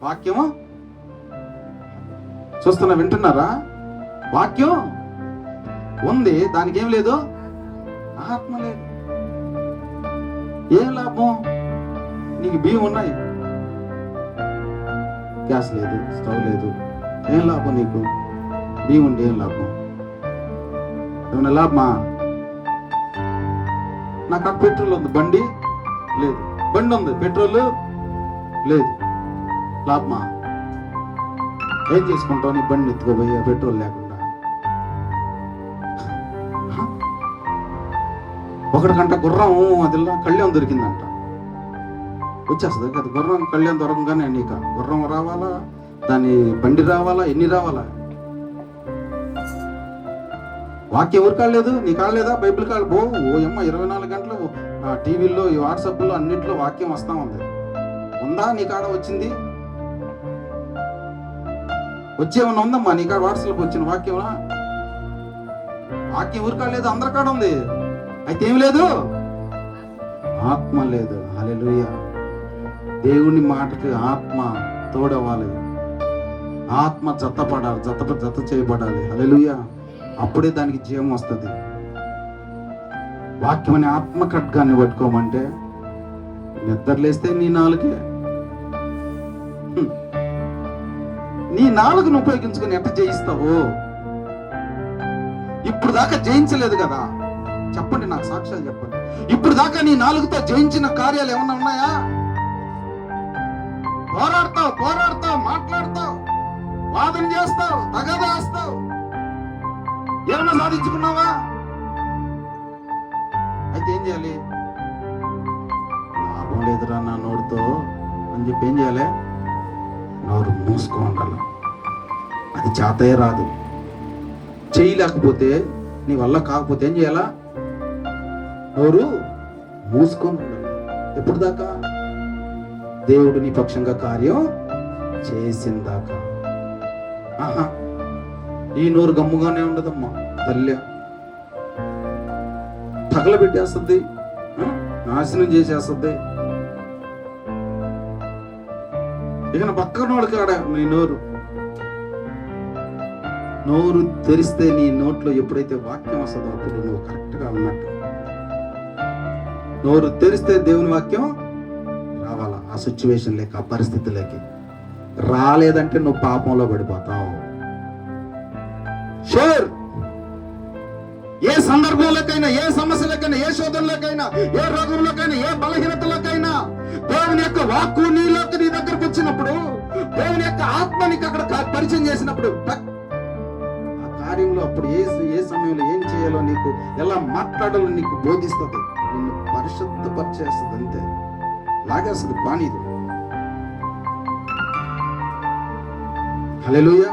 వాక్యము చూస్తున్నా, వింటున్నారా? వాక్యం ఉంది, దానికి ఏం లేదు, ఆత్మ లేదు. ఏం లాభం? నీకు బియ్యం ఉన్నాయి, గ్యాస్ లేదు, స్టవ్ లేదు, ఏం లాభం నీకు? బియ్యం ఉండి ఏం లాభం? ఏమన్నా లాభమా? నాకు అక్కడ పెట్రోల్ ఉంది, బండి లేదు, బండి ఉంది, పెట్రోల్ లేదు, లాభమా? ఏం చేసుకుంటావు? నీ బండి ఎత్తుకోబోయే పెట్రోల్ లేకుండా. ఒకటికంట గుర్రం అదిలా కళ్యాణం దొరికిందంట, వచ్చేస్తుంది కదా. గుర్రం కళ్యాణం దొరకగానే నీకు గుర్రం రావాలా, దాని బండి రావాలా, ఎన్ని రావాలా? వాక్యం ఎవరు కాలేదు? నీ కాలేదా? బైబిల్ కాదు. ఓ అమ్మ 24 గంటలు టీవీల్లో, ఈ వాట్సాప్లో అన్నింటిలో వాక్యం వస్తా ఉంది. ఉందా నీ కాడ? వచ్చింది వచ్చేమన్నా ఉందమ్మా నీ కాడ? వాట్సాప్ వచ్చిన వాక్యమా? వాక్యం ఎవరు కాలేదు? అందరి కాడ ఉంది. అయితే ఏం లేదు, ఆత్మ లేదు. హల్లెలూయా. దేవుని మాటకి ఆత్మ తోడవాలి, ఆత్మ జతపడాలి, జత చేయబడాలి. హల్లెలూయా. అప్పుడే దానికి జీవం వస్తుంది. వాక్యం అనే ఆత్మ ఖడ్గాన్ని పట్టుకోమంటే నిద్రలేస్తే నీ నాలుగే, నీ నాలుగును ఉపయోగించుకుని ఎట్ట జయిస్తావు? ఇప్పుడు దాకా జయించలేదు కదా? చెప్పండి, నాకు సాక్ష్యాలు చెప్పండి. ఇప్పుడు దాకా నీ నాలుగుతో జయించిన కార్యాలు ఏమన్నా ఉన్నాయా? పోరాడతావు, మాట్లాడతావు, వాదన చేస్తావు, తగాదా వేస్తావు, ఏమన్నా సాధించుకున్నావా? అయితే ఏం చేయాలి? లాభం లేదురా నా నోరుతో అని చెప్పి ఏం చేయాలి? నోరు మూసుకోవాలి. అది చేతయే రాదు. చేయలేకపోతే, నీ వల్ల కాకపోతే ఏం చేయాలా? నోరు మూసుకొని ఉండాలి. ఎప్పుడు దాకా? దేవుడు నీ పక్షంగా కార్యం చేసిందాకా. ఆహా, ఈ నోరు గమ్ముగానే ఉండదమ్మా తల్లి, తగలబెట్టేస్తుంది, నాశనం చేసేస్తుంది. ఇక పక్కనోడికి ఆడ నీ నోరు తెరిస్తే, నీ నోట్లో ఎప్పుడైతే వాక్యం వస్తుందో అప్పుడు నువ్వు కరెక్ట్గా అన్నట్టు. నోరు తెరిస్తే దేవుని వాక్యం రావాలా ఆ సిచ్యువేషన్ లేక, ఆ పరిస్థితులకి. రాలేదంటే నువ్వు పాపంలో పడిపోతావు. షూర్. ఏ సందర్భంలోకైనా, ఏ సమస్యలకైనా, ఏ శోధనలోకైనా, ఏ రోగంలోకైనా, ఏ బలహీనతలోకైనా దేవుని యొక్క వాక్కు నీ దగ్గరకు వచ్చినప్పుడు, దేవుని యొక్క ఆత్మ నీకు అక్కడ పరిచయం చేసినప్పుడు, ఆ కార్యంలో అప్పుడు ఏ సమయంలో ఏం చేయాలో, నీకు ఎలా మాట్లాడాలో నీకు బోధిస్తుంది, నిన్ను పరిశుద్ధపరిచేస్తుంది. అంతే, లాగేస్తుంది పానీది. హల్లెలూయా.